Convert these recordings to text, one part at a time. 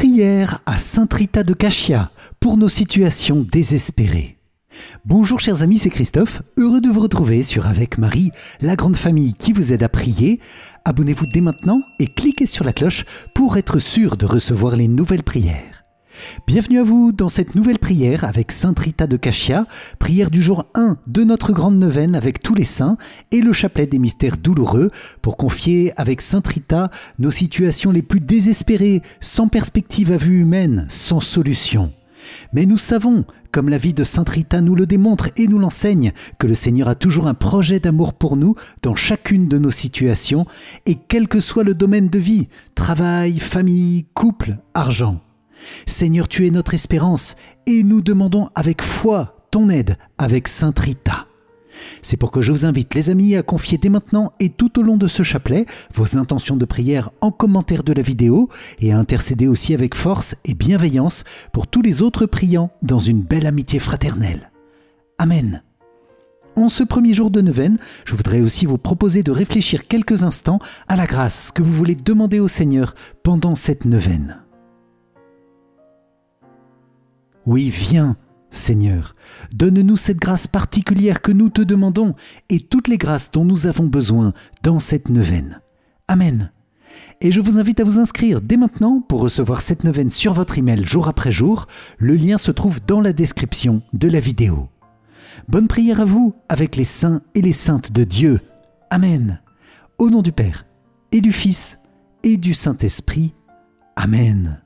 Prière à Sainte Rita de Cachia pour nos situations désespérées. Bonjour chers amis, c'est Christophe, heureux de vous retrouver sur Avec Marie, la grande famille qui vous aide à prier. Abonnez-vous dès maintenant et cliquez sur la cloche pour être sûr de recevoir les nouvelles prières. Bienvenue à vous dans cette nouvelle prière avec Sainte Rita de Cachia, prière du jour 1 de notre grande neuvaine avec tous les saints et le chapelet des mystères douloureux pour confier avec Sainte Rita nos situations les plus désespérées, sans perspective à vue humaine, sans solution. Mais nous savons, comme la vie de Sainte Rita nous le démontre et nous l'enseigne, que le Seigneur a toujours un projet d'amour pour nous dans chacune de nos situations et quel que soit le domaine de vie, travail, famille, couple, argent. Seigneur, tu es notre espérance et nous demandons avec foi ton aide avec Sainte Rita. C'est pourquoi je vous invite les amis à confier dès maintenant et tout au long de ce chapelet vos intentions de prière en commentaire de la vidéo et à intercéder aussi avec force et bienveillance pour tous les autres priants dans une belle amitié fraternelle. Amen. En ce premier jour de neuvaine, je voudrais aussi vous proposer de réfléchir quelques instants à la grâce que vous voulez demander au Seigneur pendant cette neuvaine. Oui, viens, Seigneur, donne-nous cette grâce particulière que nous te demandons et toutes les grâces dont nous avons besoin dans cette neuvaine. Amen. Et je vous invite à vous inscrire dès maintenant pour recevoir cette neuvaine sur votre email jour après jour. Le lien se trouve dans la description de la vidéo. Bonne prière à vous avec les saints et les saintes de Dieu. Amen. Au nom du Père et du Fils et du Saint-Esprit. Amen.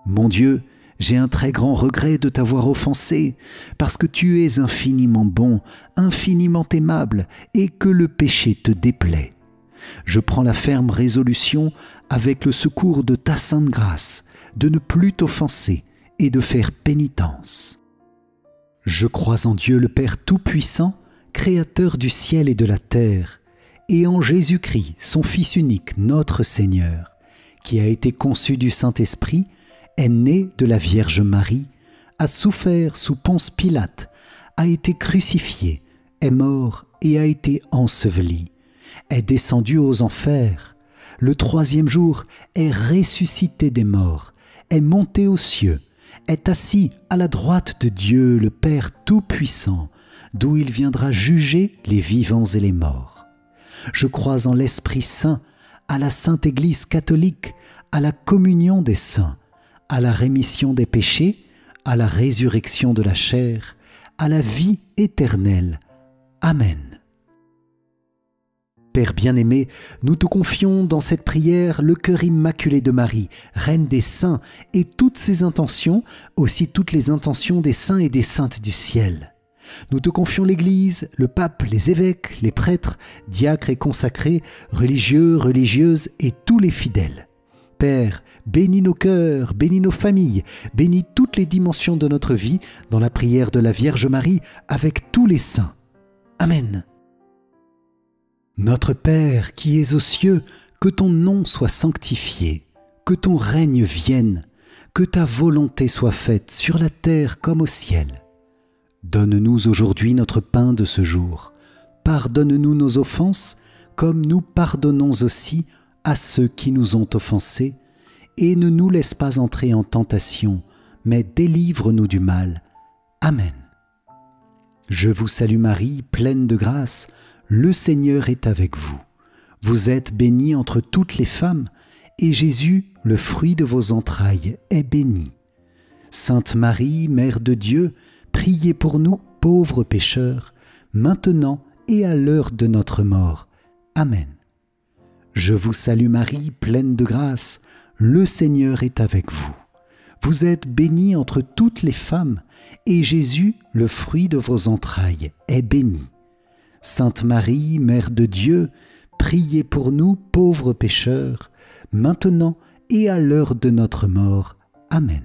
Mon Dieu, j'ai un très grand regret de t'avoir offensé, parce que tu es infiniment bon, infiniment aimable, et que le péché te déplaît. Je prends la ferme résolution, avec le secours de ta sainte grâce, de ne plus t'offenser et de faire pénitence. Je crois en Dieu le Père Tout-Puissant, Créateur du ciel et de la terre, et en Jésus-Christ, son Fils unique, notre Seigneur, qui a été conçu du Saint-Esprit, est né de la Vierge Marie, a souffert sous Ponce Pilate, a été crucifié, est mort et a été enseveli, est descendu aux enfers, le troisième jour est ressuscité des morts, est monté aux cieux, est assis à la droite de Dieu le Père Tout-Puissant, d'où il viendra juger les vivants et les morts. Je crois en l'Esprit Saint, à la Sainte Église catholique, à la communion des saints, à la rémission des péchés, à la résurrection de la chair, à la vie éternelle. Amen. Père bien-aimé, nous te confions dans cette prière le cœur immaculé de Marie, Reine des saints, et toutes ses intentions, aussi toutes les intentions des saints et des saintes du ciel. Nous te confions l'Église, le pape, les évêques, les prêtres, diacres et consacrés, religieux, religieuses et tous les fidèles. Père, bénis nos cœurs, bénis nos familles, bénis toutes les dimensions de notre vie dans la prière de la Vierge Marie avec tous les saints. Amen. Notre Père qui es aux cieux, que ton nom soit sanctifié, que ton règne vienne, que ta volonté soit faite sur la terre comme au ciel. Donne-nous aujourd'hui notre pain de ce jour. Pardonne-nous nos offenses, comme nous pardonnons aussi à ceux qui nous ont offensés, et ne nous laisse pas entrer en tentation, mais délivre-nous du mal. Amen. Je vous salue Marie, pleine de grâce, le Seigneur est avec vous. Vous êtes bénie entre toutes les femmes, et Jésus, le fruit de vos entrailles, est béni. Sainte Marie, Mère de Dieu, priez pour nous, pauvres pécheurs, maintenant et à l'heure de notre mort. Amen. Je vous salue Marie, pleine de grâce, le Seigneur est avec vous. Vous êtes bénie entre toutes les femmes, et Jésus, le fruit de vos entrailles, est béni. Sainte Marie, Mère de Dieu, priez pour nous, pauvres pécheurs, maintenant et à l'heure de notre mort. Amen.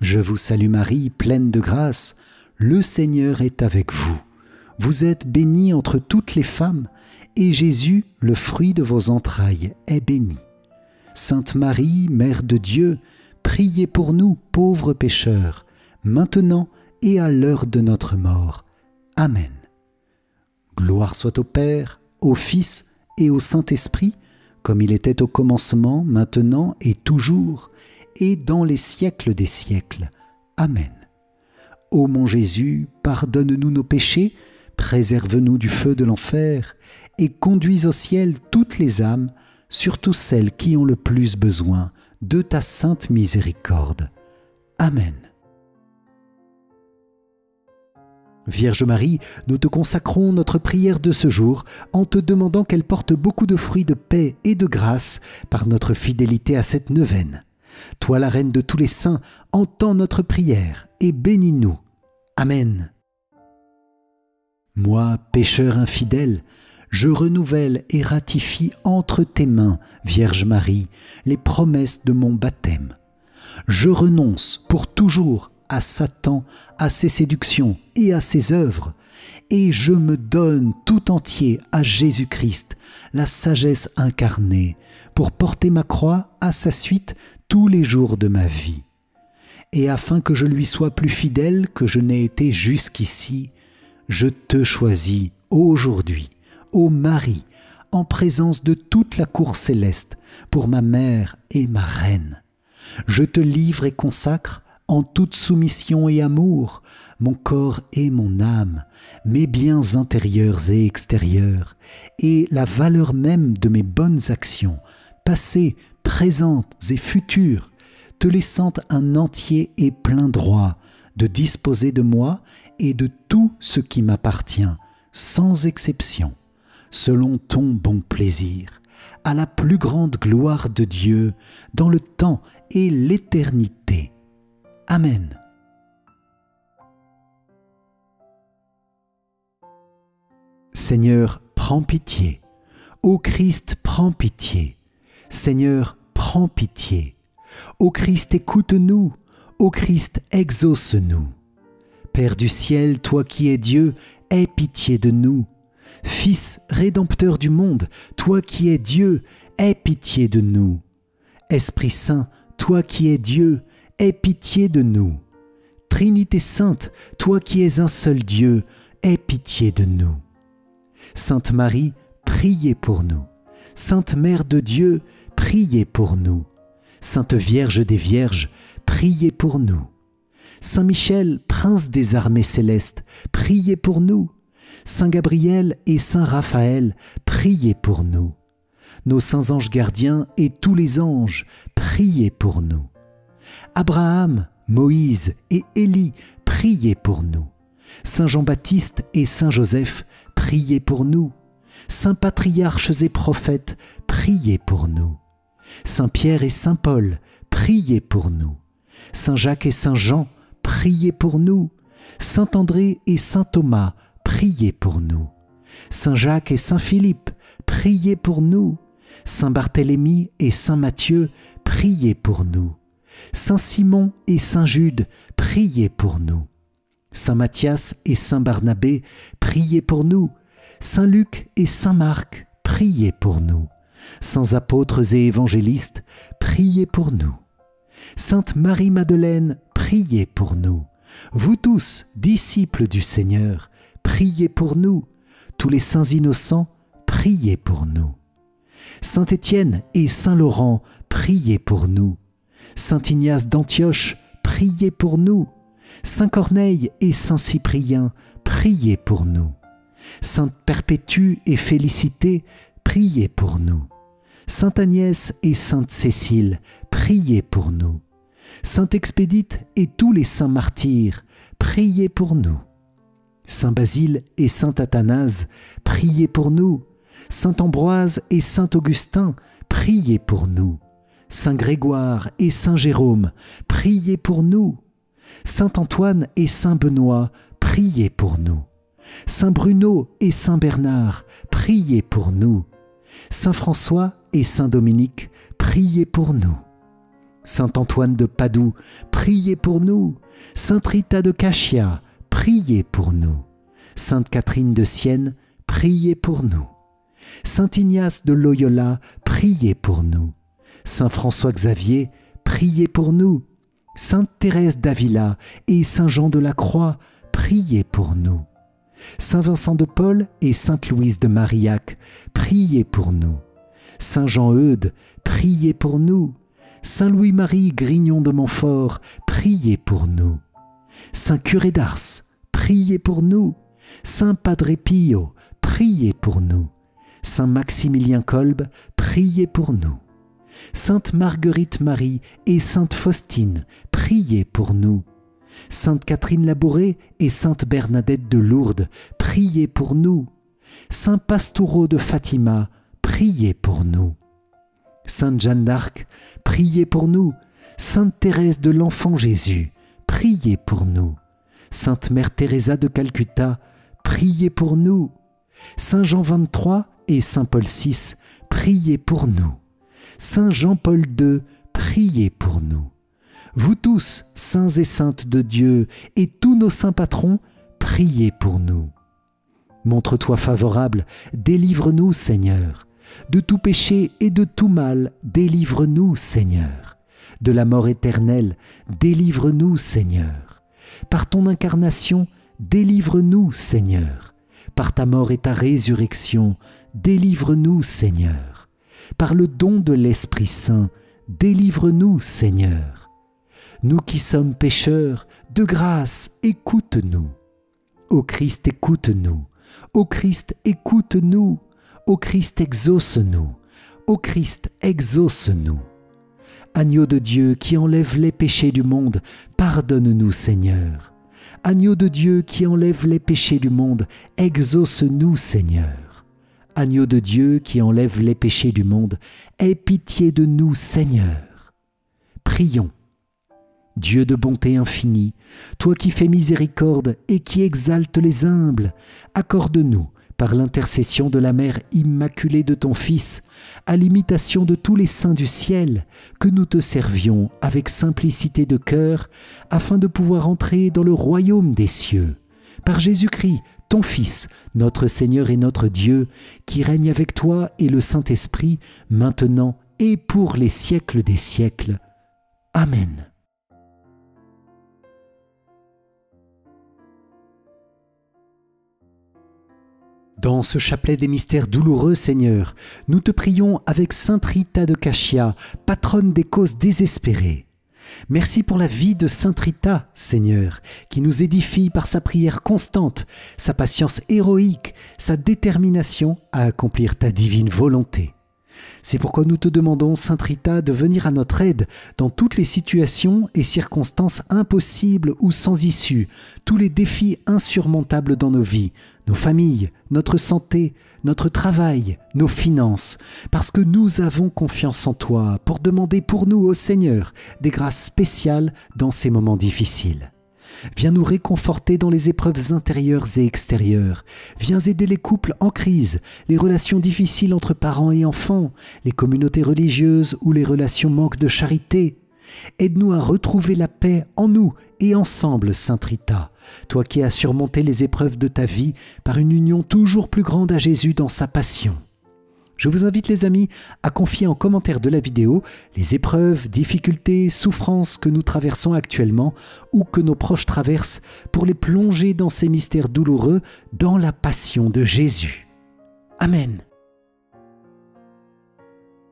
Je vous salue Marie, pleine de grâce, le Seigneur est avec vous. Vous êtes bénie entre toutes les femmes, et Jésus, le fruit de vos entrailles, est béni. Sainte Marie, Mère de Dieu, priez pour nous, pauvres pécheurs, maintenant et à l'heure de notre mort. Amen. Gloire soit au Père, au Fils et au Saint-Esprit, comme il était au commencement, maintenant et toujours, et dans les siècles des siècles. Amen. Ô mon Jésus, pardonne-nous nos péchés, préserve-nous du feu de l'enfer, et conduis au ciel toutes les âmes, surtout celles qui ont le plus besoin de ta sainte miséricorde. Amen. Vierge Marie, nous te consacrons notre prière de ce jour en te demandant qu'elle porte beaucoup de fruits de paix et de grâce par notre fidélité à cette neuvaine. Toi, la Reine de tous les saints, entends notre prière et bénis-nous. Amen. Moi, pécheur infidèle, je renouvelle et ratifie entre tes mains, Vierge Marie, les promesses de mon baptême. Je renonce pour toujours à Satan, à ses séductions et à ses œuvres, et je me donne tout entier à Jésus-Christ, la sagesse incarnée, pour porter ma croix à sa suite tous les jours de ma vie. Et afin que je lui sois plus fidèle que je n'ai été jusqu'ici, je te choisis aujourd'hui, ô Marie, en présence de toute la cour céleste, pour ma mère et ma reine. Je te livre et consacre, en toute soumission et amour, mon corps et mon âme, mes biens intérieurs et extérieurs, et la valeur même de mes bonnes actions, passées, présentes et futures, te laissant un entier et plein droit de disposer de moi et de tout ce qui m'appartient, sans exception, selon ton bon plaisir, à la plus grande gloire de Dieu, dans le temps et l'éternité. Amen. Seigneur, prends pitié. Ô Christ, prends pitié. Seigneur, prends pitié. Ô Christ, écoute-nous. Ô Christ, exauce-nous. Père du ciel, toi qui es Dieu, aie pitié de nous. Fils rédempteur du monde, toi qui es Dieu, aie pitié de nous. Esprit Saint, toi qui es Dieu, aie pitié de nous. Trinité sainte, toi qui es un seul Dieu, aie pitié de nous. Sainte Marie, priez pour nous. Sainte Mère de Dieu, priez pour nous. Sainte Vierge des Vierges, priez pour nous. Saint Michel, prince des armées célestes, priez pour nous. Saint Gabriel et Saint Raphaël, priez pour nous. Nos saints anges gardiens et tous les anges, priez pour nous. Abraham, Moïse et Élie, priez pour nous. Saint Jean-Baptiste et Saint Joseph, priez pour nous. Saints patriarches et prophètes, priez pour nous. Saint Pierre et Saint Paul, priez pour nous. Saint Jacques et Saint Jean, priez pour nous. Saint André et Saint Thomas, priez pour nous. Saint Jacques et Saint Philippe, priez pour nous. Saint Barthélemy et Saint Matthieu, priez pour nous. Saint Simon et Saint Jude, priez pour nous. Saint Matthias et Saint Barnabé, priez pour nous. Saint Luc et Saint Marc, priez pour nous. Saints apôtres et évangélistes, priez pour nous. Sainte Marie-Madeleine, priez pour nous. Vous tous, disciples du Seigneur, priez pour nous. Tous les saints innocents, priez pour nous. Saint Étienne et Saint Laurent, priez pour nous. Saint Ignace d'Antioche, priez pour nous. Saint Corneille et Saint Cyprien, priez pour nous. Sainte Perpétue et Félicité, priez pour nous. Sainte Agnès et Sainte Cécile, priez pour nous. Sainte Expédite et tous les saints martyrs, priez pour nous. Saint Basile et Saint Athanase, priez pour nous. Saint Ambroise et Saint Augustin, priez pour nous. Saint Grégoire et Saint Jérôme, priez pour nous. Saint Antoine et Saint Benoît, priez pour nous. Saint Bruno et Saint Bernard, priez pour nous. Saint François et Saint Dominique, priez pour nous. Saint Antoine de Padoue, priez pour nous. Sainte Rita de Cachia, priez pour nous. Sainte Catherine de Sienne, priez pour nous. Saint Ignace de Loyola, priez pour nous. Saint François Xavier, priez pour nous. Sainte Thérèse d'Avila et Saint Jean de la Croix, priez pour nous. Saint Vincent de Paul et Sainte Louise de Marillac, priez pour nous. Saint Jean Eudes, priez pour nous. Saint Louis-Marie Grignon de Montfort, priez pour nous. Saint Curé d'Ars, priez pour nous. Saint Padre Pio, priez pour nous. Saint Maximilien Kolb, priez pour nous. Sainte Marguerite Marie et Sainte Faustine, priez pour nous. Sainte Catherine Labouré et Sainte Bernadette de Lourdes, priez pour nous. Saint Pastoureau de Fatima, priez pour nous. Sainte Jeanne d'Arc, priez pour nous. Sainte Thérèse de l'Enfant Jésus, priez pour nous. Sainte Mère Teresa de Calcutta, priez pour nous. Saint Jean XXIII et Saint Paul VI, priez pour nous. Saint Jean-Paul II, priez pour nous. Vous tous, saints et saintes de Dieu, et tous nos saints patrons, priez pour nous. Montre-toi favorable, délivre-nous, Seigneur. De tout péché et de tout mal, délivre-nous, Seigneur. De la mort éternelle, délivre-nous, Seigneur. Par ton incarnation, délivre-nous, Seigneur. Par ta mort et ta résurrection, délivre-nous, Seigneur. Par le don de l'Esprit Saint, délivre-nous, Seigneur. Nous qui sommes pécheurs, de grâce, écoute-nous. Ô Christ, écoute-nous. Ô Christ, écoute-nous. Ô Christ, exauce-nous. Ô Christ, exauce-nous. Agneau de Dieu qui enlève les péchés du monde, pardonne-nous, Seigneur. Agneau de Dieu qui enlève les péchés du monde, exauce-nous, Seigneur. Agneau de Dieu qui enlève les péchés du monde, aie pitié de nous, Seigneur. Prions. Dieu de bonté infinie, toi qui fais miséricorde et qui exaltes les humbles, accorde-nous, par l'intercession de la Mère immaculée de ton Fils, à l'imitation de tous les saints du ciel, que nous te servions avec simplicité de cœur, afin de pouvoir entrer dans le royaume des cieux. Par Jésus-Christ, ton Fils, notre Seigneur et notre Dieu, qui règne avec toi et le Saint-Esprit, maintenant et pour les siècles des siècles. Amen. Dans ce chapelet des mystères douloureux, Seigneur, nous te prions avec Sainte Rita de Cachia, patronne des causes désespérées. Merci pour la vie de Sainte Rita, Seigneur, qui nous édifie par sa prière constante, sa patience héroïque, sa détermination à accomplir ta divine volonté. C'est pourquoi nous te demandons, Sainte Rita, de venir à notre aide dans toutes les situations et circonstances impossibles ou sans issue, tous les défis insurmontables dans nos vies, nos familles, notre santé, notre travail, nos finances, parce que nous avons confiance en toi pour demander pour nous au Seigneur des grâces spéciales dans ces moments difficiles. Viens nous réconforter dans les épreuves intérieures et extérieures. Viens aider les couples en crise, les relations difficiles entre parents et enfants, les communautés religieuses où les relations manquent de charité. Aide-nous à retrouver la paix en nous et ensemble, Sainte Rita, toi qui as surmonté les épreuves de ta vie par une union toujours plus grande à Jésus dans sa passion. Je vous invite, les amis, à confier en commentaire de la vidéo les épreuves, difficultés, souffrances que nous traversons actuellement ou que nos proches traversent pour les plonger dans ces mystères douloureux dans la passion de Jésus. Amen.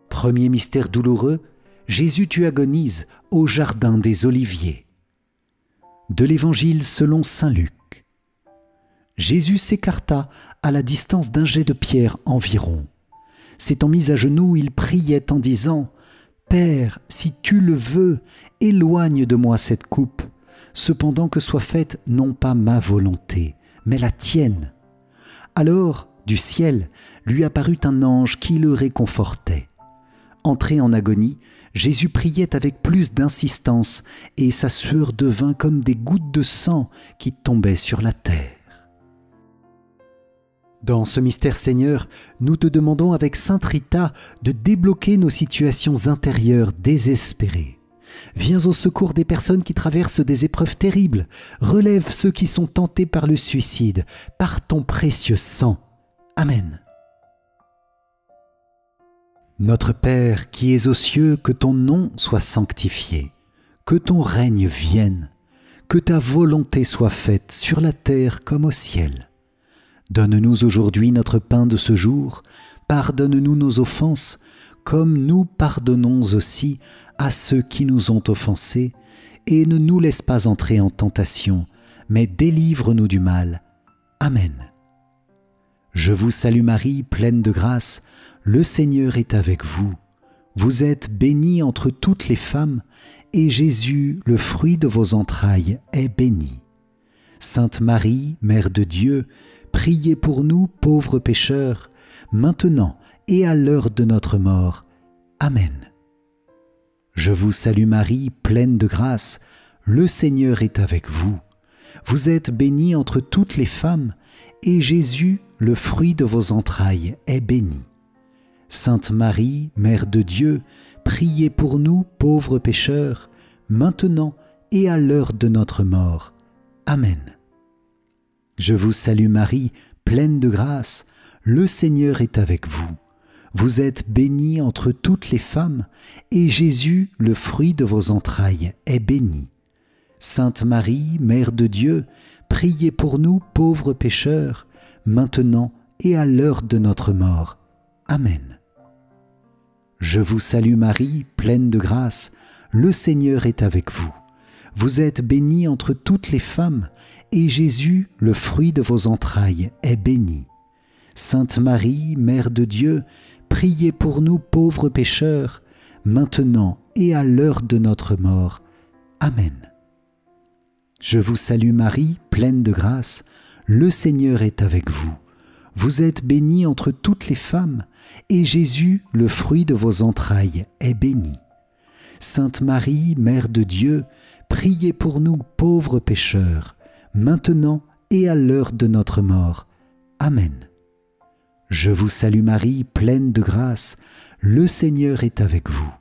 Premier mystère douloureux, Jésus tu agonises au jardin des Oliviers. De l'Évangile selon saint Luc. Jésus s'écarta à la distance d'un jet de pierre environ. S'étant mis à genoux, il priait en disant « Père, si tu le veux, éloigne de moi cette coupe, cependant que soit faite non pas ma volonté, mais la tienne. » Alors, du ciel, lui apparut un ange qui le réconfortait. Entré en agonie, Jésus priait avec plus d'insistance et sa sueur devint comme des gouttes de sang qui tombaient sur la terre. Dans ce mystère, Seigneur, nous te demandons avec Sainte Rita de débloquer nos situations intérieures désespérées. Viens au secours des personnes qui traversent des épreuves terribles. Relève ceux qui sont tentés par le suicide, par ton précieux sang. Amen. Notre Père qui es aux cieux, que ton nom soit sanctifié, que ton règne vienne, que ta volonté soit faite sur la terre comme au ciel. Donne-nous aujourd'hui notre pain de ce jour, pardonne-nous nos offenses, comme nous pardonnons aussi à ceux qui nous ont offensés, et ne nous laisse pas entrer en tentation, mais délivre-nous du mal. Amen. Je vous salue Marie, pleine de grâce, le Seigneur est avec vous. Vous êtes bénie entre toutes les femmes, et Jésus, le fruit de vos entrailles, est béni. Sainte Marie, Mère de Dieu, priez pour nous pauvres pécheurs, maintenant et à l'heure de notre mort. Amen. Je vous salue Marie, pleine de grâce, le Seigneur est avec vous. Vous êtes bénie entre toutes les femmes, et Jésus, le fruit de vos entrailles, est béni. Sainte Marie, Mère de Dieu, priez pour nous pauvres pécheurs, maintenant et à l'heure de notre mort. Amen. Je vous salue Marie, pleine de grâce, le Seigneur est avec vous. Vous êtes bénie entre toutes les femmes, et Jésus, le fruit de vos entrailles, est béni. Sainte Marie, Mère de Dieu, priez pour nous pauvres pécheurs, maintenant et à l'heure de notre mort. Amen. Je vous salue Marie, pleine de grâce, le Seigneur est avec vous. Vous êtes bénie entre toutes les femmes, et Jésus, le fruit de vos entrailles, est béni. Sainte Marie, Mère de Dieu, priez pour nous pauvres pécheurs, maintenant et à l'heure de notre mort. Amen. Je vous salue Marie, pleine de grâce, le Seigneur est avec vous. Vous êtes bénie entre toutes les femmes, et Jésus, le fruit de vos entrailles, est béni. Sainte Marie, Mère de Dieu, priez pour nous pauvres pécheurs, maintenant et à l'heure de notre mort. Amen. Je vous salue Marie, pleine de grâce, le Seigneur est avec vous.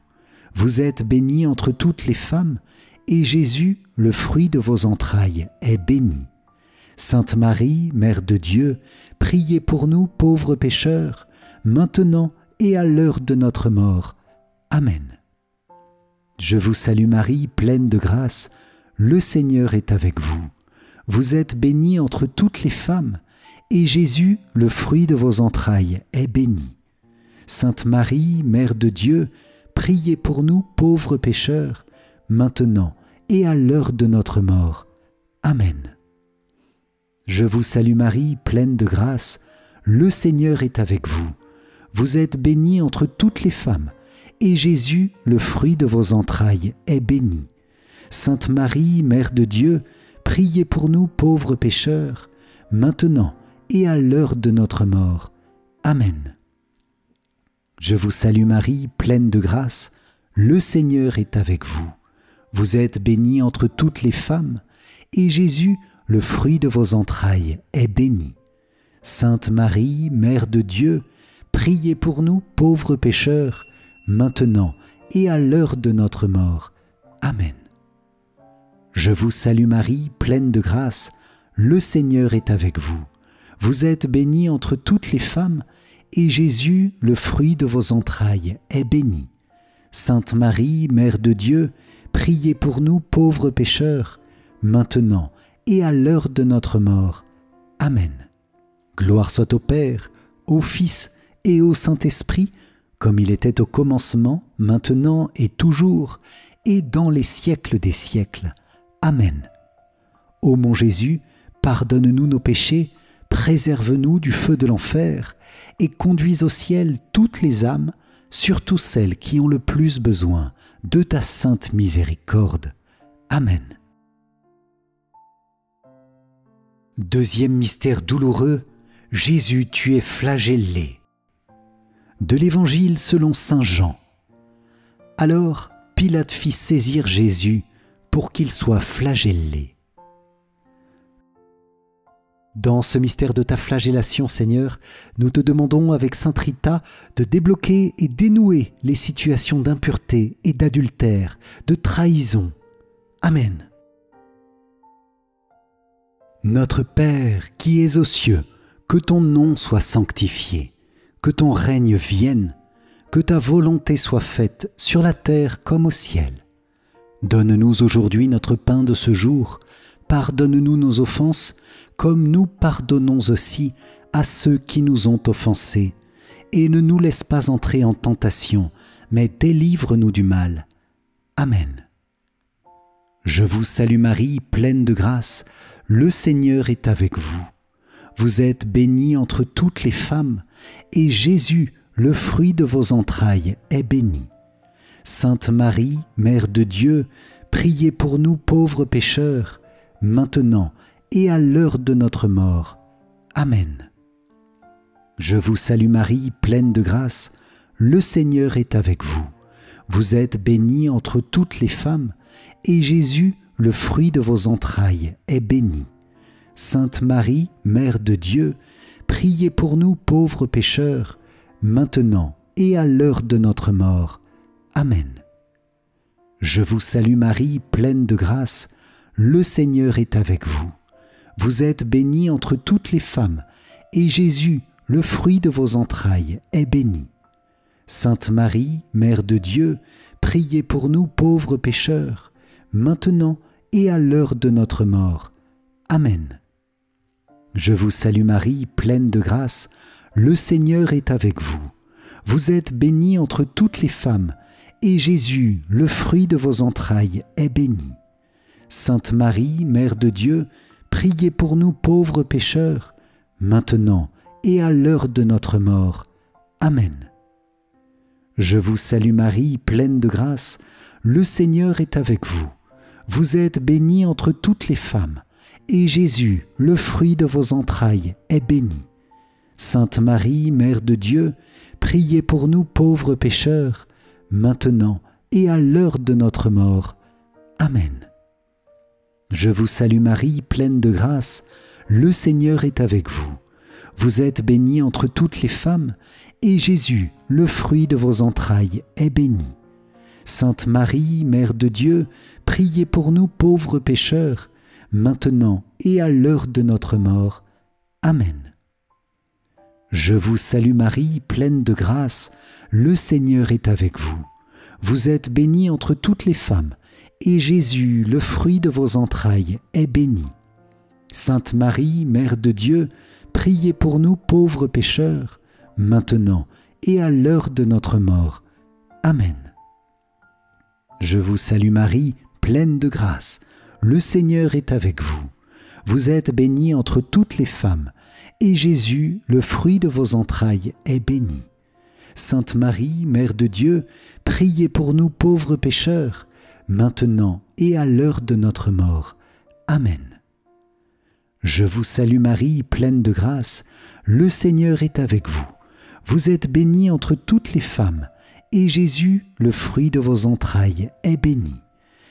Vous êtes bénie entre toutes les femmes, et Jésus, le fruit de vos entrailles, est béni. Sainte Marie, Mère de Dieu, priez pour nous pauvres pécheurs, maintenant et à l'heure de notre mort. Amen. Je vous salue Marie, pleine de grâce, le Seigneur est avec vous. Vous êtes bénie entre toutes les femmes, et Jésus, le fruit de vos entrailles, est béni. Sainte Marie, Mère de Dieu, priez pour nous pauvres pécheurs, maintenant et à l'heure de notre mort. Amen. Je vous salue Marie, pleine de grâce, le Seigneur est avec vous. Vous êtes bénie entre toutes les femmes, et Jésus, le fruit de vos entrailles, est béni. Sainte Marie, Mère de Dieu, priez pour nous pauvres pécheurs, maintenant et à l'heure de notre mort. Amen. Je vous salue Marie, pleine de grâce, le Seigneur est avec vous. Vous êtes bénie entre toutes les femmes, et Jésus, le fruit de vos entrailles, est béni. Sainte Marie, Mère de Dieu, priez pour nous pauvres pécheurs, maintenant et à l'heure de notre mort. Amen. Je vous salue Marie, pleine de grâce, le Seigneur est avec vous. Vous êtes bénie entre toutes les femmes, et Jésus, le fruit de vos entrailles, est béni. Sainte Marie, Mère de Dieu, priez pour nous pauvres pécheurs, maintenant et à l'heure de notre mort. Amen. Gloire soit au Père, au Fils et au Saint-Esprit, comme il était au commencement, maintenant et toujours, et dans les siècles des siècles. Amen. Ô mon Jésus, pardonne-nous nos péchés, préserve-nous du feu de l'enfer, et conduis au ciel toutes les âmes, surtout celles qui ont le plus besoin de ta sainte miséricorde. Amen. Deuxième mystère douloureux, Jésus, tu es flagellé. De l'Évangile selon saint Jean. Alors Pilate fit saisir Jésus pour qu'il soit flagellé. Dans ce mystère de ta flagellation, Seigneur, nous te demandons avec sainte Rita de débloquer et dénouer les situations d'impureté et d'adultère, de trahison. Amen. Notre Père qui es aux cieux, que ton nom soit sanctifié, que ton règne vienne, que ta volonté soit faite sur la terre comme au ciel. Donne-nous aujourd'hui notre pain de ce jour, pardonne-nous nos offenses, comme nous pardonnons aussi à ceux qui nous ont offensés, et ne nous laisse pas entrer en tentation, mais délivre-nous du mal. Amen. Je vous salue Marie, pleine de grâce, le Seigneur est avec vous. Vous êtes bénie entre toutes les femmes, et Jésus, le fruit de vos entrailles, est béni. Sainte Marie, Mère de Dieu, priez pour nous pauvres pécheurs, maintenant et à l'heure de notre mort. Amen. Je vous salue Marie, pleine de grâce, le Seigneur est avec vous. Vous êtes bénie entre toutes les femmes, et Jésus, le fruit de vos entrailles, est béni. Sainte Marie, Mère de Dieu, priez pour nous pauvres pécheurs, maintenant et à l'heure de notre mort. Amen. Je vous salue Marie, pleine de grâce, le Seigneur est avec vous. Vous êtes bénie entre toutes les femmes, et Jésus, le fruit de vos entrailles, est béni. Sainte Marie, Mère de Dieu, priez pour nous pauvres pécheurs, maintenant et à l'heure de notre mort. Amen. Je vous salue Marie, pleine de grâce, le Seigneur est avec vous. Vous êtes bénie entre toutes les femmes, et Jésus, le fruit de vos entrailles, est béni. Sainte Marie, Mère de Dieu, priez pour nous pauvres pécheurs, maintenant et à l'heure de notre mort. Amen. Je vous salue Marie, pleine de grâce, le Seigneur est avec vous. Vous êtes bénie entre toutes les femmes, et Jésus, le fruit de vos entrailles, est béni. Sainte Marie, Mère de Dieu, priez pour nous pauvres pécheurs, maintenant et à l'heure de notre mort. Amen. Je vous salue Marie, pleine de grâce, le Seigneur est avec vous. Vous êtes bénie entre toutes les femmes, et Jésus, le fruit de vos entrailles, est béni. Sainte Marie, Mère de Dieu, priez pour nous pauvres pécheurs, maintenant et à l'heure de notre mort. Amen. Je vous salue Marie, pleine de grâce, le Seigneur est avec vous. Vous êtes bénie entre toutes les femmes, et Jésus, le fruit de vos entrailles, est béni. Sainte Marie, Mère de Dieu, priez pour nous pauvres pécheurs, maintenant et à l'heure de notre mort. Amen. Je vous salue Marie, pleine de grâce, le Seigneur est avec vous. Vous êtes bénie entre toutes les femmes, et Jésus, le fruit de vos entrailles, est béni. Sainte Marie, Mère de Dieu, priez pour nous pauvres pécheurs, maintenant et à l'heure de notre mort. Amen. Je vous salue Marie, pleine de grâce, le Seigneur est avec vous. Vous êtes bénie entre toutes les femmes, et Jésus, le fruit de vos entrailles, est béni.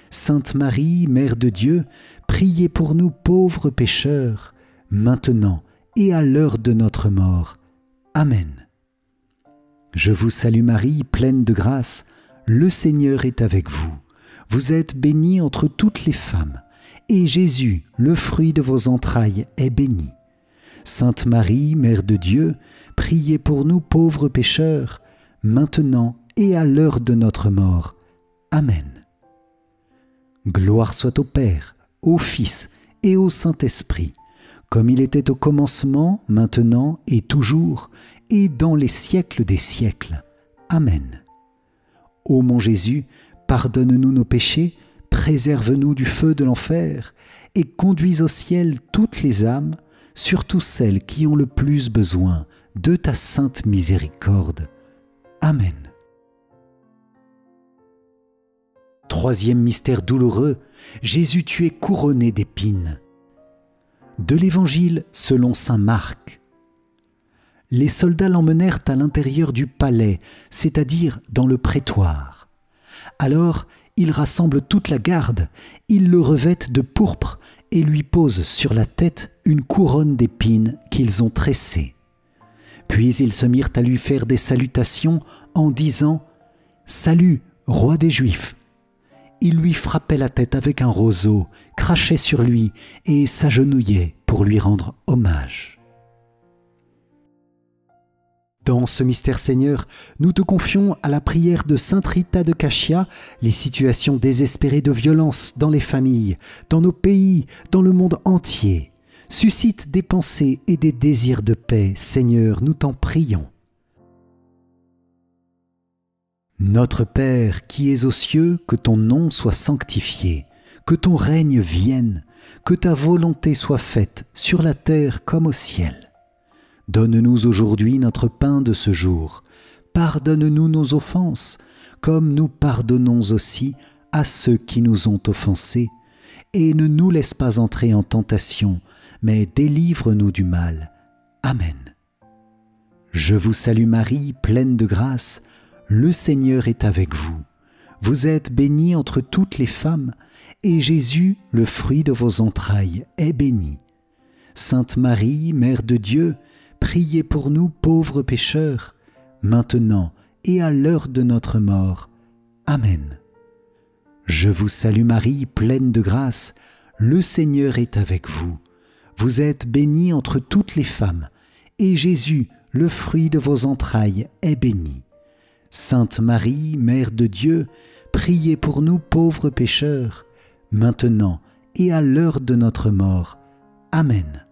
Sainte Marie, Mère de Dieu, priez pour nous pauvres pécheurs, maintenant et à l'heure de notre mort. Amen. Je vous salue Marie, pleine de grâce, le Seigneur est avec vous. Vous êtes bénie entre toutes les femmes, et Jésus, le fruit de vos entrailles, est béni. Sainte Marie, Mère de Dieu, priez pour nous pauvres pécheurs, maintenant et à l'heure de notre mort. Amen. Gloire soit au Père, au Fils et au Saint-Esprit, comme il était au commencement, maintenant et toujours, et dans les siècles des siècles. Amen. Ô mon Jésus, pardonne-nous nos péchés, préserve-nous du feu de l'enfer, et conduis au ciel toutes les âmes, surtout celles qui ont le plus besoin de ta sainte miséricorde. Amen. Troisième mystère douloureux, Jésus tu es couronné d'épines. De l'Évangile selon saint Marc. Les soldats l'emmenèrent à l'intérieur du palais, c'est-à-dire dans le prétoire. Alors, ils rassemblent toute la garde, ils le revêtent de pourpre et lui posent sur la tête une couronne d'épines qu'ils ont tressée. Puis ils se mirent à lui faire des salutations en disant « Salut, roi des Juifs !» Ils lui frappaient la tête avec un roseau, crachaient sur lui et s'agenouillaient pour lui rendre hommage. Dans ce mystère Seigneur, nous te confions à la prière de Sainte Rita de Cachia les situations désespérées de violence dans les familles, dans nos pays, dans le monde entier. Suscite des pensées et des désirs de paix, Seigneur, nous t'en prions. Notre Père qui es aux cieux, que ton nom soit sanctifié, que ton règne vienne, que ta volonté soit faite sur la terre comme au ciel. Donne-nous aujourd'hui notre pain de ce jour. Pardonne-nous nos offenses, comme nous pardonnons aussi à ceux qui nous ont offensés. Et ne nous laisse pas entrer en tentation, mais délivre-nous du mal. Amen. Je vous salue Marie, pleine de grâce, le Seigneur est avec vous. Vous êtes bénie entre toutes les femmes, et Jésus, le fruit de vos entrailles, est béni. Sainte Marie, Mère de Dieu, priez pour nous pauvres pécheurs, maintenant et à l'heure de notre mort. Amen. Je vous salue Marie, pleine de grâce, le Seigneur est avec vous. Vous êtes bénie entre toutes les femmes, et Jésus, le fruit de vos entrailles, est béni. Sainte Marie, Mère de Dieu, priez pour nous pauvres pécheurs, maintenant et à l'heure de notre mort. Amen.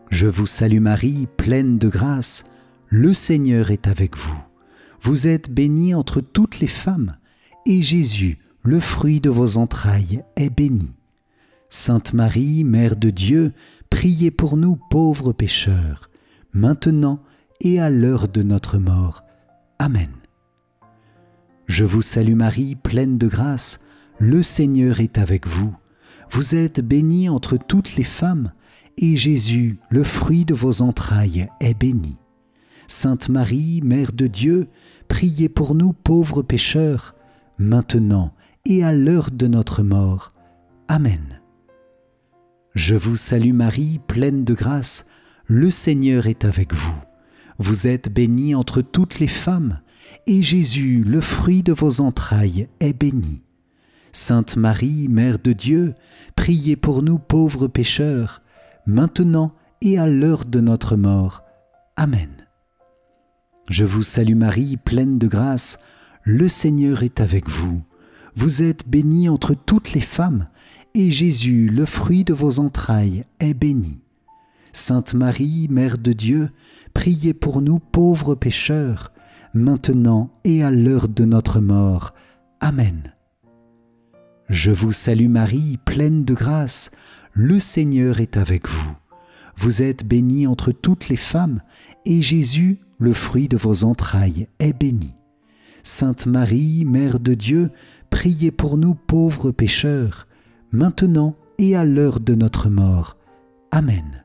Je vous salue Marie, pleine de grâce, le Seigneur est avec vous. Vous êtes bénie entre toutes les femmes, et Jésus, le fruit de vos entrailles, est béni. Sainte Marie, Mère de Dieu, priez pour nous pauvres pécheurs, maintenant et à l'heure de notre mort. Amen. Je vous salue Marie, pleine de grâce, le Seigneur est avec vous. Vous êtes bénie entre toutes les femmes, et Jésus, le fruit de vos entrailles, est béni. Sainte Marie, Mère de Dieu, priez pour nous pauvres pécheurs, maintenant et à l'heure de notre mort. Amen. Je vous salue Marie, pleine de grâce, le Seigneur est avec vous. Vous êtes bénie entre toutes les femmes, et Jésus, le fruit de vos entrailles, est béni. Sainte Marie, Mère de Dieu, priez pour nous pauvres pécheurs, maintenant et à l'heure de notre mort. Amen. Je vous salue Marie, pleine de grâce, le Seigneur est avec vous. Vous êtes bénie entre toutes les femmes, et Jésus, le fruit de vos entrailles, est béni. Sainte Marie, Mère de Dieu, priez pour nous pauvres pécheurs, maintenant et à l'heure de notre mort. Amen. Je vous salue Marie, pleine de grâce, le Seigneur est avec vous. Vous êtes bénie entre toutes les femmes, et Jésus, le fruit de vos entrailles, est béni. Sainte Marie, Mère de Dieu, priez pour nous pauvres pécheurs, maintenant et à l'heure de notre mort. Amen.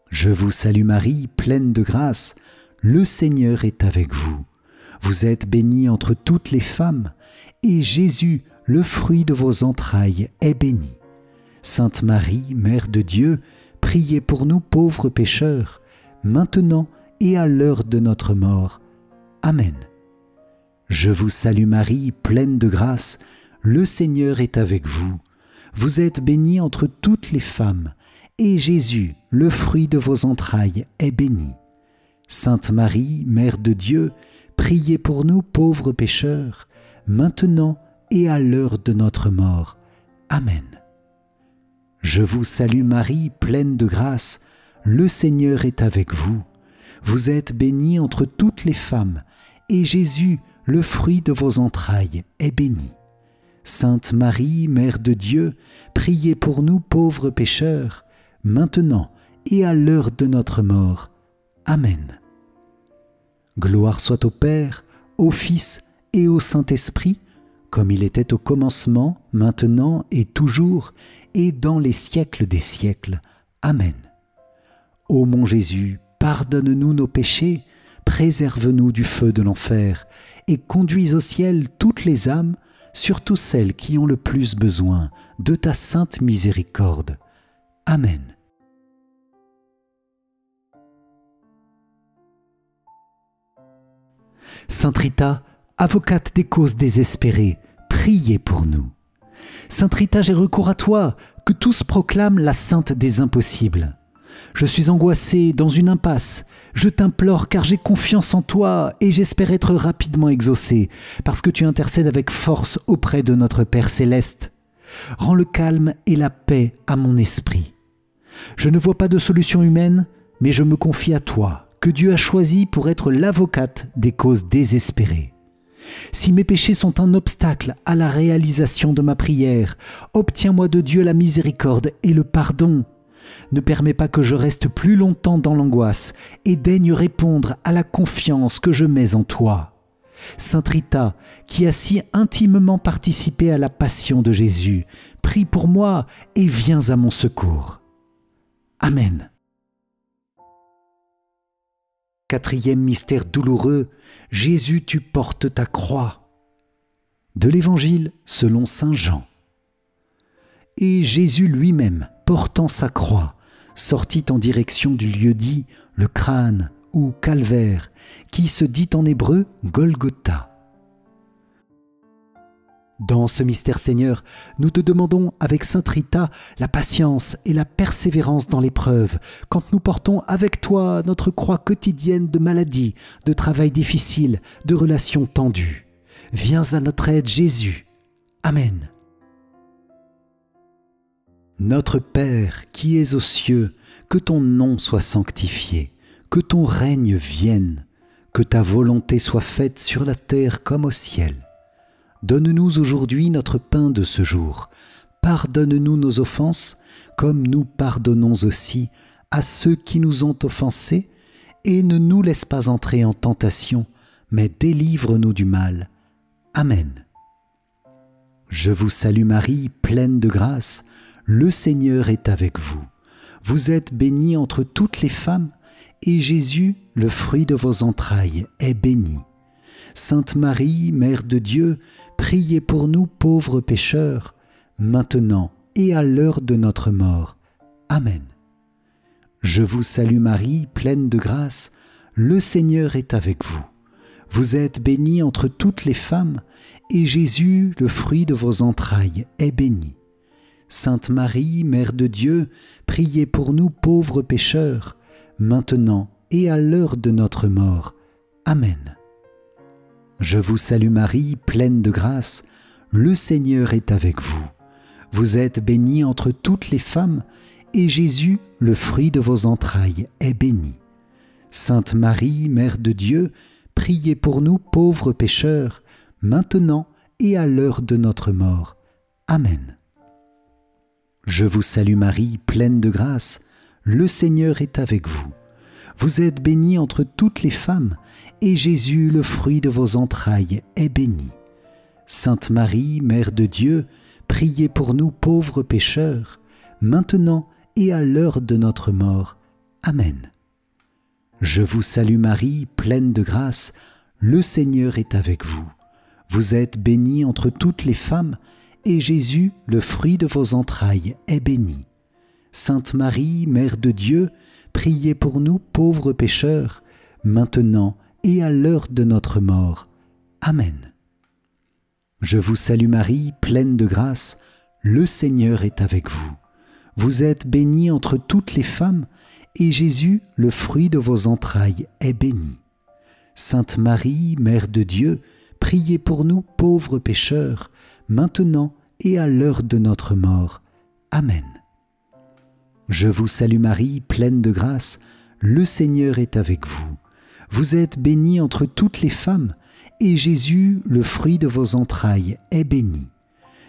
Je vous salue Marie, pleine de grâce, le Seigneur est avec vous. Vous êtes bénie entre toutes les femmes, et Jésus, le fruit de vos entrailles, est béni. Sainte Marie, Mère de Dieu, priez pour nous pauvres pécheurs, maintenant et à l'heure de notre mort. Amen. Je vous salue Marie, pleine de grâce, le Seigneur est avec vous. Vous êtes bénie entre toutes les femmes, et Jésus, le fruit de vos entrailles, est béni. Sainte Marie, Mère de Dieu, priez pour nous pauvres pécheurs, maintenant et à l'heure de notre mort. Amen. Je vous salue Marie, pleine de grâce, le Seigneur est avec vous. Vous êtes bénie entre toutes les femmes, et Jésus, le fruit de vos entrailles, est béni. Sainte Marie, Mère de Dieu, priez pour nous pauvres pécheurs, maintenant et à l'heure de notre mort. Amen. Gloire soit au Père, au Fils et au Saint-Esprit, comme il était au commencement, maintenant et toujours, et dans les siècles des siècles. Amen. Ô mon Jésus, pardonne-nous nos péchés, préserve-nous du feu de l'enfer, et conduis au ciel toutes les âmes, surtout celles qui ont le plus besoin de ta sainte miséricorde. Amen. Sainte Rita, avocate des causes désespérées, priez pour nous. Sainte Rita, j'ai recours à toi, que tous proclament la sainte des impossibles. Je suis angoissé, dans une impasse. Je t'implore car j'ai confiance en toi et j'espère être rapidement exaucé, parce que tu intercèdes avec force auprès de notre Père céleste. Rends le calme et la paix à mon esprit. Je ne vois pas de solution humaine, mais je me confie à toi, que Dieu a choisie pour être l'avocate des causes désespérées. Si mes péchés sont un obstacle à la réalisation de ma prière, obtiens-moi de Dieu la miséricorde et le pardon. Ne permets pas que je reste plus longtemps dans l'angoisse et daigne répondre à la confiance que je mets en toi. Sainte Rita, qui a si intimement participé à la passion de Jésus, prie pour moi et viens à mon secours. Amen. Quatrième mystère douloureux, Jésus, tu portes ta croix. De l'Évangile selon saint Jean. Et Jésus lui-même, portant sa croix, sortit en direction du lieu dit le crâne ou calvaire, qui se dit en hébreu Golgotha. Dans ce mystère, Seigneur, nous te demandons avec sainte Rita la patience et la persévérance dans l'épreuve, quand nous portons avec toi notre croix quotidienne de maladies, de travail difficile, de relations tendues. Viens à notre aide, Jésus. Amen. Notre Père qui es aux cieux, que ton nom soit sanctifié, que ton règne vienne, que ta volonté soit faite sur la terre comme au ciel. Donne-nous aujourd'hui notre pain de ce jour. Pardonne-nous nos offenses, comme nous pardonnons aussi à ceux qui nous ont offensés, et ne nous laisse pas entrer en tentation, mais délivre-nous du mal. Amen. Je vous salue Marie, pleine de grâce, le Seigneur est avec vous. Vous êtes bénie entre toutes les femmes, et Jésus, le fruit de vos entrailles, est béni. Sainte Marie, Mère de Dieu, priez pour nous pauvres pécheurs, maintenant et à l'heure de notre mort. Amen. Je vous salue Marie, pleine de grâce, le Seigneur est avec vous. Vous êtes bénie entre toutes les femmes, et Jésus, le fruit de vos entrailles, est béni. Sainte Marie, Mère de Dieu, priez pour nous pauvres pécheurs, maintenant et à l'heure de notre mort. Amen. Je vous salue Marie, pleine de grâce, le Seigneur est avec vous. Vous êtes bénie entre toutes les femmes, et Jésus, le fruit de vos entrailles, est béni. Sainte Marie, Mère de Dieu, priez pour nous pauvres pécheurs, maintenant et à l'heure de notre mort. Amen. Je vous salue Marie, pleine de grâce, le Seigneur est avec vous. Vous êtes bénie entre toutes les femmes, et Jésus, le fruit de vos entrailles, est béni. Sainte Marie, Mère de Dieu, priez pour nous pauvres pécheurs, maintenant et à l'heure de notre mort. Amen. Je vous salue Marie, pleine de grâce, le Seigneur est avec vous. Vous êtes bénie entre toutes les femmes, et Jésus, le fruit de vos entrailles, est béni. Sainte Marie, Mère de Dieu, priez pour nous pauvres pécheurs, maintenant et à l'heure de notre mort. Amen. Je vous salue Marie, pleine de grâce, le Seigneur est avec vous. Vous êtes bénie entre toutes les femmes, et Jésus, le fruit de vos entrailles, est béni. Sainte Marie, Mère de Dieu, priez pour nous pauvres pécheurs, maintenant et à l'heure de notre mort. Amen. Je vous salue Marie, pleine de grâce, le Seigneur est avec vous. Vous êtes bénie entre toutes les femmes, et Jésus, le fruit de vos entrailles, est béni.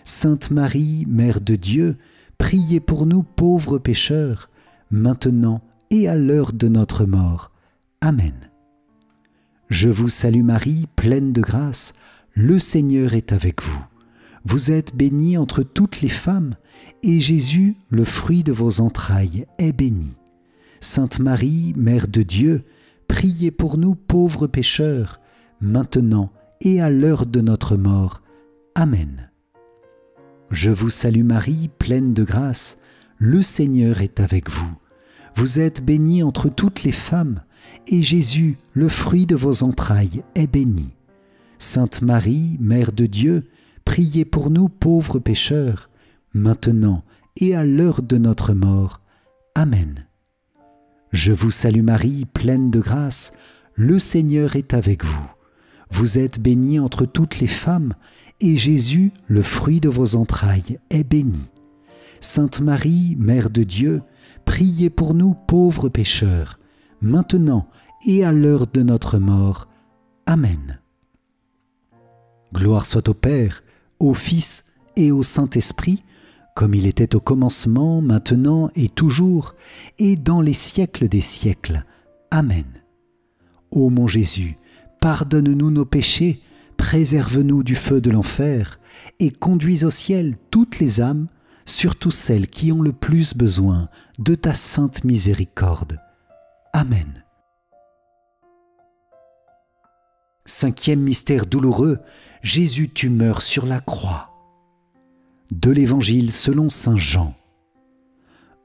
Sainte Marie, Mère de Dieu, priez pour nous pauvres pécheurs, maintenant et à l'heure de notre mort. Amen. Je vous salue Marie, pleine de grâce, le Seigneur est avec vous. Vous êtes bénie entre toutes les femmes, et Jésus, le fruit de vos entrailles, est béni. Sainte Marie, Mère de Dieu, priez pour nous pauvres pécheurs, maintenant et à l'heure de notre mort. Amen. Je vous salue Marie, pleine de grâce, le Seigneur est avec vous. Vous êtes bénie entre toutes les femmes, et Jésus, le fruit de vos entrailles, est béni. Sainte Marie, Mère de Dieu, priez pour nous pauvres pécheurs, maintenant et à l'heure de notre mort. Amen. Je vous salue Marie, pleine de grâce, le Seigneur est avec vous. Vous êtes bénie entre toutes les femmes, et Jésus, le fruit de vos entrailles, est béni. Sainte Marie, Mère de Dieu, priez pour nous pauvres pécheurs, maintenant et à l'heure de notre mort. Amen. Gloire soit au Père, au Fils et au Saint-Esprit, comme il était au commencement, maintenant et toujours, et dans les siècles des siècles. Amen. Ô mon Jésus, pardonne-nous nos péchés, préserve-nous du feu de l'enfer, et conduis au ciel toutes les âmes, surtout celles qui ont le plus besoin de ta sainte miséricorde. Amen. Cinquième mystère douloureux, Jésus, tu meurs sur la croix. De l'Évangile selon saint Jean.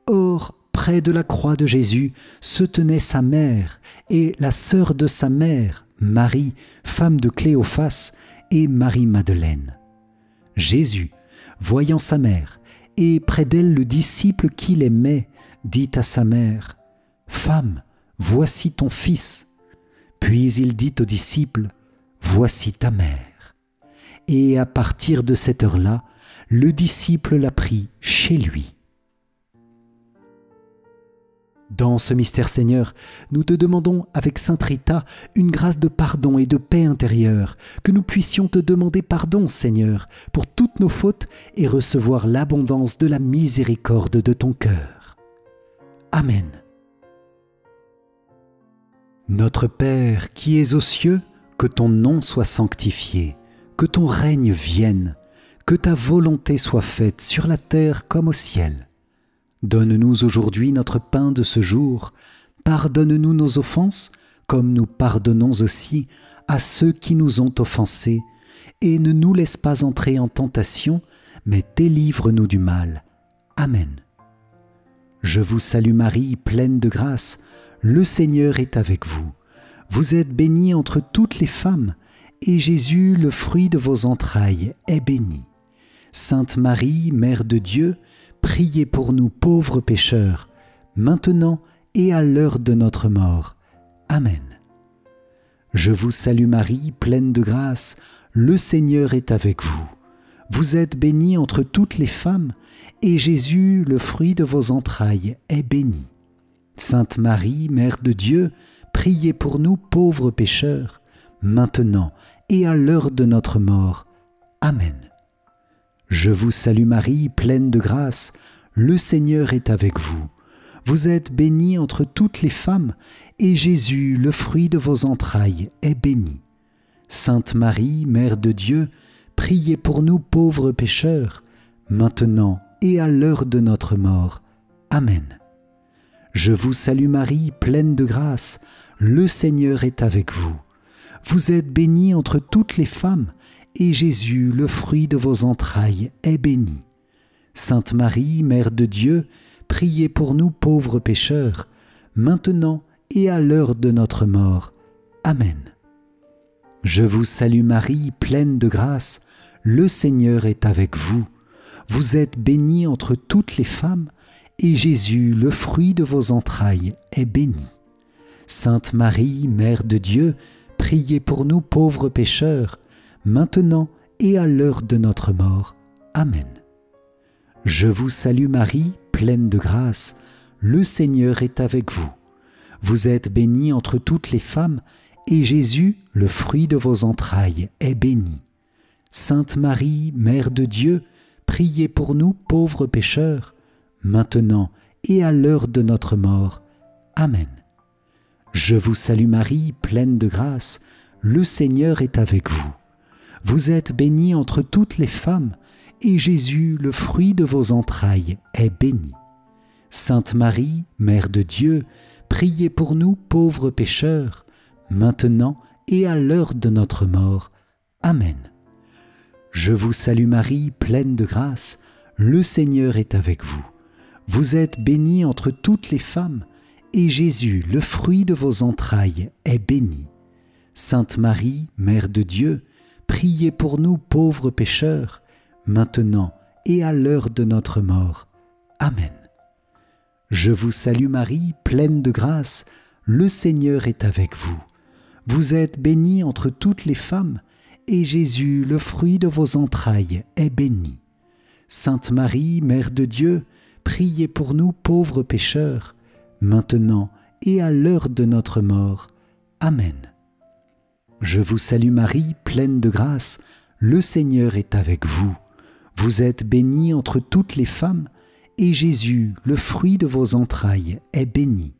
Or, près de la croix de Jésus se tenait sa mère et la sœur de sa mère, Marie, femme de Cléophas, et Marie-Madeleine. Jésus, voyant sa mère, et près d'elle le disciple qu'il aimait, dit à sa mère, « Femme, voici ton fils. » Puis il dit au disciple, « Voici ta mère. » Et à partir de cette heure-là, le disciple l'a pris chez lui. Dans ce mystère, Seigneur, nous te demandons avec Sainte Rita une grâce de pardon et de paix intérieure, que nous puissions te demander pardon, Seigneur, pour toutes nos fautes et recevoir l'abondance de la miséricorde de ton cœur. Amen. Notre Père qui es aux cieux, que ton nom soit sanctifié, que ton règne vienne, que ta volonté soit faite sur la terre comme au ciel. Donne-nous aujourd'hui notre pain de ce jour. Pardonne-nous nos offenses, comme nous pardonnons aussi à ceux qui nous ont offensés. Et ne nous laisse pas entrer en tentation, mais délivre-nous du mal. Amen. Je vous salue Marie, pleine de grâce. Le Seigneur est avec vous. Vous êtes bénie entre toutes les femmes, et Jésus, le fruit de vos entrailles, est béni. Sainte Marie, Mère de Dieu, priez pour nous pauvres pécheurs, maintenant et à l'heure de notre mort. Amen. Je vous salue Marie, pleine de grâce, le Seigneur est avec vous. Vous êtes bénie entre toutes les femmes, et Jésus, le fruit de vos entrailles, est béni. Sainte Marie, Mère de Dieu, priez pour nous pauvres pécheurs, maintenant et à l'heure de notre mort. Amen. Je vous salue Marie, pleine de grâce, le Seigneur est avec vous. Vous êtes bénie entre toutes les femmes, et Jésus, le fruit de vos entrailles, est béni. Sainte Marie, Mère de Dieu, priez pour nous pauvres pécheurs, maintenant et à l'heure de notre mort. Amen. Je vous salue Marie, pleine de grâce, le Seigneur est avec vous. Vous êtes bénie entre toutes les femmes, et Jésus, le fruit de vos entrailles, est béni. Sainte Marie, Mère de Dieu, priez pour nous pauvres pécheurs, maintenant et à l'heure de notre mort. Amen. Je vous salue Marie, pleine de grâce, le Seigneur est avec vous. Vous êtes bénie entre toutes les femmes, et Jésus, le fruit de vos entrailles, est béni. Sainte Marie, Mère de Dieu, priez pour nous pauvres pécheurs, maintenant et à l'heure de notre mort. Amen. Je vous salue Marie, pleine de grâce, le Seigneur est avec vous. Vous êtes bénie entre toutes les femmes, et Jésus, le fruit de vos entrailles, est béni. Sainte Marie, Mère de Dieu, priez pour nous pauvres pécheurs, maintenant et à l'heure de notre mort. Amen. Je vous salue Marie, pleine de grâce, le Seigneur est avec vous. Vous êtes bénie entre toutes les femmes, et Jésus, le fruit de vos entrailles, est béni. Sainte Marie, Mère de Dieu, priez pour nous pauvres pécheurs, maintenant et à l'heure de notre mort. Amen. Je vous salue Marie, pleine de grâce, le Seigneur est avec vous. Vous êtes bénie entre toutes les femmes, et Jésus, le fruit de vos entrailles, est béni. Sainte Marie, Mère de Dieu, priez pour nous pauvres pécheurs, maintenant et à l'heure de notre mort. Amen. Je vous salue Marie, pleine de grâce, le Seigneur est avec vous. Vous êtes bénie entre toutes les femmes, et Jésus, le fruit de vos entrailles, est béni. Sainte Marie, Mère de Dieu, priez pour nous pauvres pécheurs, maintenant et à l'heure de notre mort. Amen. Je vous salue Marie, pleine de grâce, le Seigneur est avec vous. Vous êtes bénie entre toutes les femmes, et Jésus, le fruit de vos entrailles, est béni.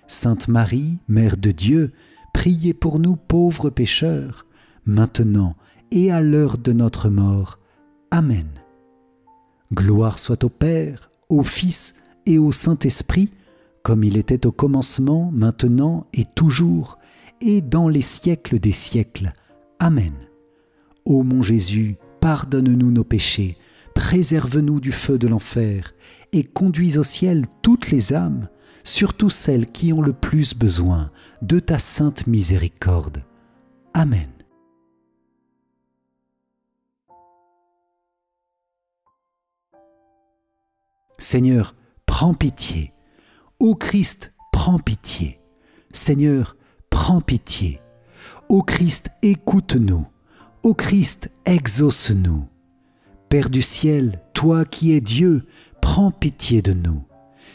Sainte Marie, Mère de Dieu, priez pour nous pauvres pécheurs, maintenant et à l'heure de notre mort. Amen. Gloire soit au Père, au Fils et au Saint-Esprit, comme il était au commencement, maintenant et toujours, et dans les siècles des siècles. Amen. Ô mon Jésus, pardonne-nous nos péchés, préserve-nous du feu de l'enfer, et conduis au ciel toutes les âmes, surtout celles qui ont le plus besoin de ta sainte miséricorde. Amen. Seigneur, prends pitié. Ô Christ, prends pitié. Seigneur, prends pitié. Ô Christ, écoute-nous. Ô Christ, exauce-nous. Père du ciel, toi qui es Dieu, prends pitié de nous.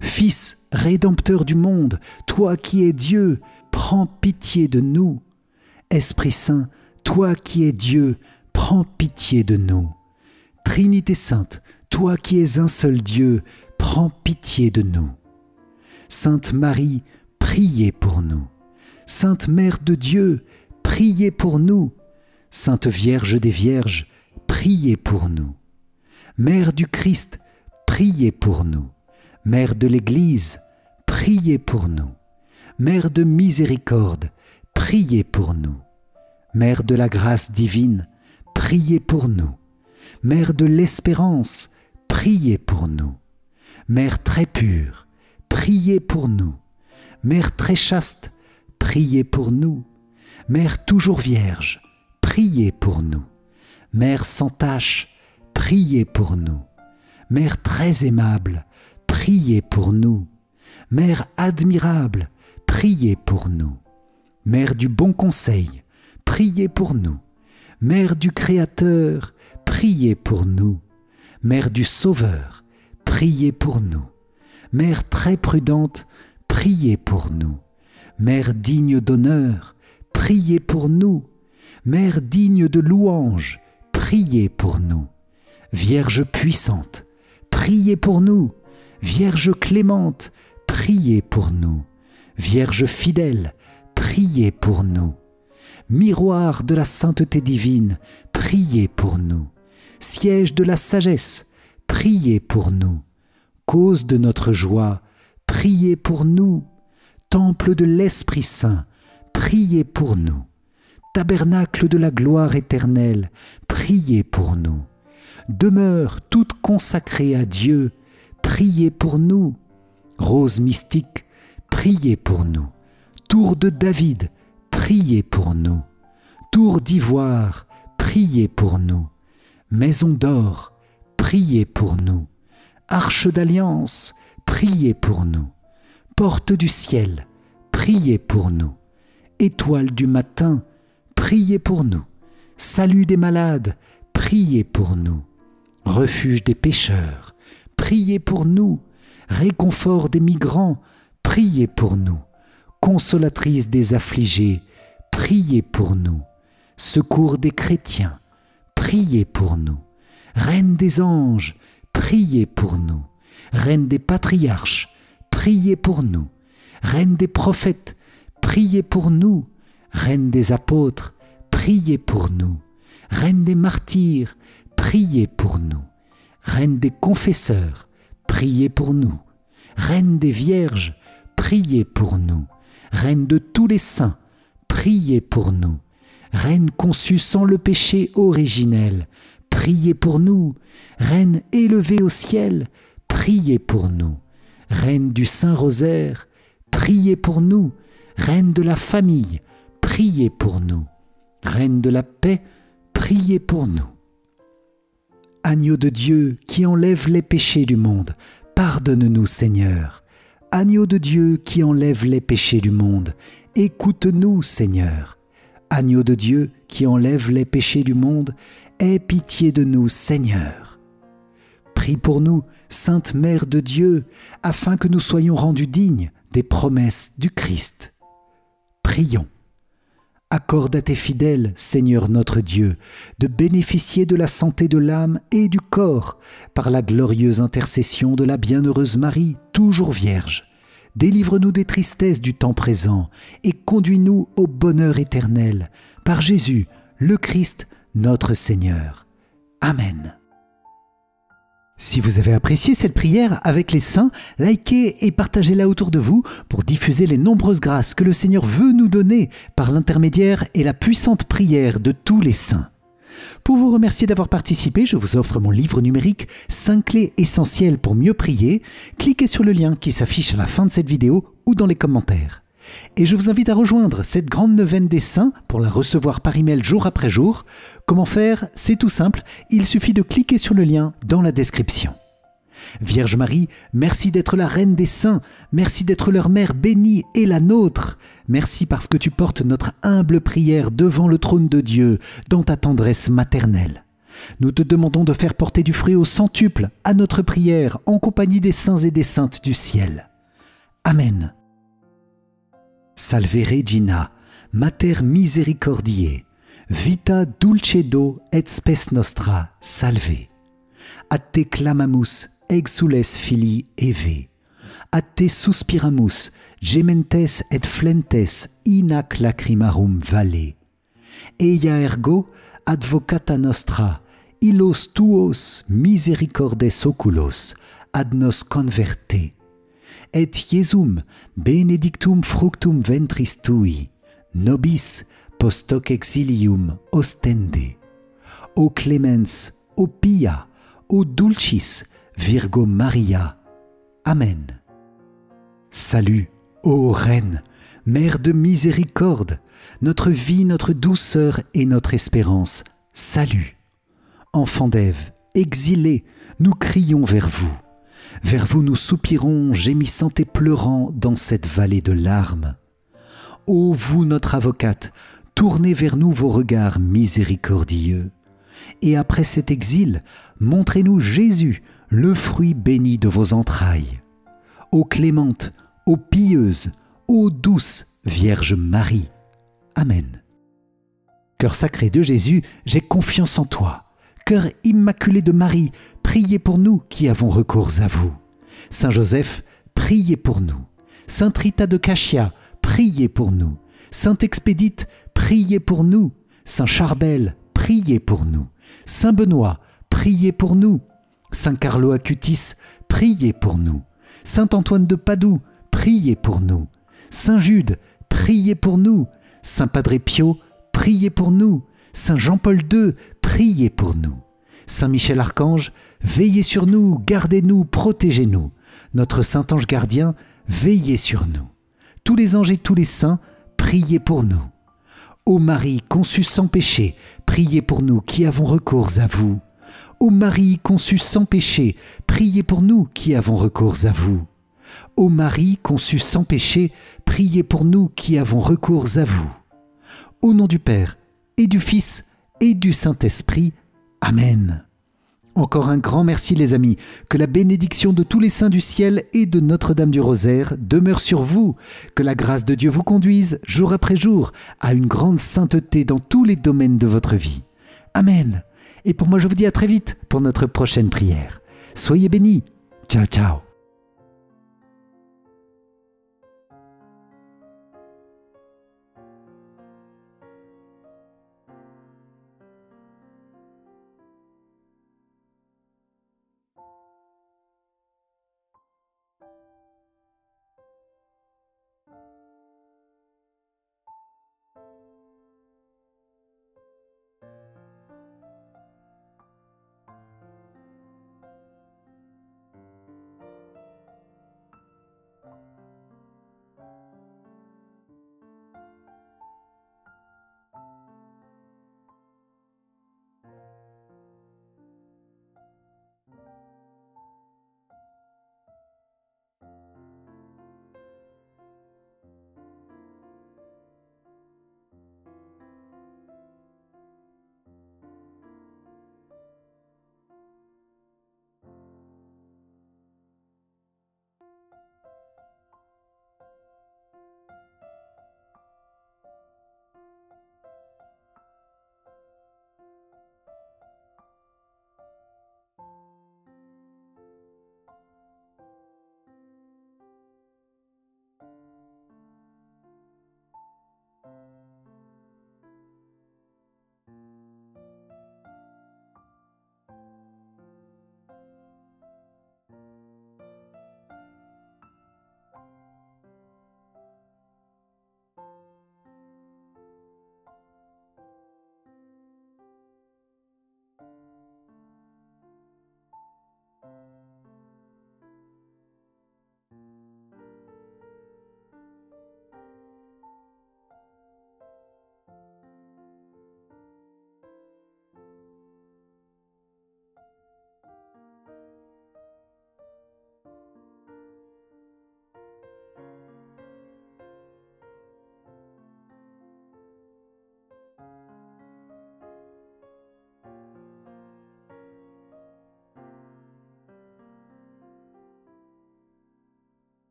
Fils, Rédempteur du monde, toi qui es Dieu, prends pitié de nous. Esprit Saint, toi qui es Dieu, prends pitié de nous. Trinité Sainte, toi qui es un seul Dieu, prends pitié de nous. Sainte Marie, priez pour nous. Sainte Mère de Dieu, priez pour nous. Sainte Vierge des Vierges, priez pour nous. Mère du Christ, priez pour nous. Mère de l'Église, priez pour nous. Mère de miséricorde, priez pour nous. Mère de la grâce divine, priez pour nous. Mère de l'espérance, priez pour nous. Mère très pure, priez pour nous. Mère très chaste, priez pour nous. Mère toujours vierge, priez pour nous. Mère sans tache, priez pour nous. Mère très aimable, priez pour nous. Mère admirable, priez pour nous. Mère du bon conseil, priez pour nous. Mère du Créateur, priez pour nous. Mère du Sauveur, priez pour nous. Mère très prudente, priez pour nous. Mère digne d'honneur, priez pour nous. Mère digne de louange, priez pour nous. Vierge puissante, priez pour nous. Vierge clémente, priez pour nous. Vierge fidèle, priez pour nous. Miroir de la sainteté divine, priez pour nous. Siège de la sagesse, priez pour nous. Cause de notre joie, priez pour nous. Temple de l'Esprit Saint, priez pour nous. Tabernacle de la gloire éternelle, priez pour nous. Demeure toute consacrée à Dieu, priez pour nous. Rose mystique, priez pour nous. Tour de David, priez pour nous. Tour d'ivoire, priez pour nous. Maison d'or, priez pour nous. Arche d'alliance, priez pour nous. Porte du ciel, priez pour nous. Étoile du matin, priez pour nous. Salut des malades, priez pour nous. Refuge des pécheurs, priez pour nous. Réconfort des migrants, priez pour nous. Consolatrice des affligés, priez pour nous. Secours des chrétiens, priez pour nous. Reine des anges, priez pour nous. Reine des patriarches, priez pour nous. Reine des prophètes, priez pour nous. Reine des apôtres, priez pour nous. Reine des martyrs, priez pour nous. Reine des confesseurs, priez pour nous. Reine des vierges, priez pour nous. Reine de tous les saints, priez pour nous. Reine conçue sans le péché originel, priez pour nous. Reine élevée au ciel, priez pour nous. Reine du Saint-Rosaire, priez pour nous. Reine de la famille, priez pour nous. Reine de la paix, priez pour nous. Agneau de Dieu qui enlève les péchés du monde, pardonne-nous Seigneur. Agneau de Dieu qui enlève les péchés du monde, écoute-nous Seigneur. Agneau de Dieu qui enlève les péchés du monde, aie pitié de nous Seigneur. Prie pour nous, Sainte Mère de Dieu, afin que nous soyons rendus dignes des promesses du Christ. Prions. Accorde à tes fidèles, Seigneur notre Dieu, de bénéficier de la santé de l'âme et du corps, par la glorieuse intercession de la bienheureuse Marie, toujours vierge. Délivre-nous des tristesses du temps présent et conduis-nous au bonheur éternel, par Jésus, le Christ, notre Seigneur. Amen. Si vous avez apprécié cette prière avec les saints, likez et partagez-la autour de vous pour diffuser les nombreuses grâces que le Seigneur veut nous donner par l'intermédiaire et la puissante prière de tous les saints. Pour vous remercier d'avoir participé, je vous offre mon livre numérique 5 clés essentielles pour mieux prier. Cliquez sur le lien qui s'affiche à la fin de cette vidéo ou dans les commentaires. Et je vous invite à rejoindre cette grande neuvaine des saints pour la recevoir par email jour après jour. Comment faire? C'est tout simple, il suffit de cliquer sur le lien dans la description. Vierge Marie, merci d'être la reine des saints, merci d'être leur mère bénie et la nôtre. Merci parce que tu portes notre humble prière devant le trône de Dieu, dans ta tendresse maternelle. Nous te demandons de faire porter du fruit au centuple à notre prière en compagnie des saints et des saintes du ciel. Amen. Salve Regina, Mater misericordiae, vita dulcedo et spes nostra, salve. A te clamamus, exules filii Eve. A te suspiramus, gementes et flentes in ac lacrimarum valle. Eia ergo, advocata nostra, illos tuos misericordes oculos, ad nos converte. Et Iesum benedictum fructum ventris tui, nobis post hoc exilium ostende. O clemens, o pia, o dulcis, Virgo Maria. Amen. Salut, ô Reine, Mère de miséricorde, notre vie, notre douceur et notre espérance. Salut. Enfants d'Ève, exilés, nous crions vers vous. Vers vous nous soupirons, gémissant et pleurant dans cette vallée de larmes. Ô vous, notre avocate, tournez vers nous vos regards miséricordieux. Et après cet exil, montrez-nous Jésus, le fruit béni de vos entrailles. Ô clémente, ô pieuse, ô douce Vierge Marie. Amen. Cœur sacré de Jésus, j'ai confiance en toi. Cœur immaculé de Marie, priez pour nous qui avons recours à vous. Saint Joseph, priez pour nous. Sainte Rita de Cachia, priez pour nous. Sainte Expédite, priez pour nous. Saint Charbel, priez pour nous. Saint Benoît, priez pour nous. Saint Carlo Acutis, priez pour nous. Saint Antoine de Padoue, priez pour nous. Saint Jude, priez pour nous. Saint Padre Pio, priez pour nous. Saint Jean-Paul II, priez pour nous. Saint Michel Archange, veillez sur nous, gardez-nous, protégez-nous. Notre Saint Ange gardien, veillez sur nous. Tous les anges et tous les saints, priez pour nous. Ô Marie conçue sans péché, priez pour nous qui avons recours à vous. Ô Marie conçue sans péché, priez pour nous qui avons recours à vous. Ô Marie conçue sans péché, priez pour nous qui avons recours à vous. Au nom du Père, et du Fils, et du Saint-Esprit. Amen. Encore un grand merci les amis, que la bénédiction de tous les saints du ciel et de Notre-Dame du Rosaire demeure sur vous, que la grâce de Dieu vous conduise, jour après jour, à une grande sainteté dans tous les domaines de votre vie. Amen. Et pour moi je vous dis à très vite pour notre prochaine prière. Soyez bénis. Ciao, ciao.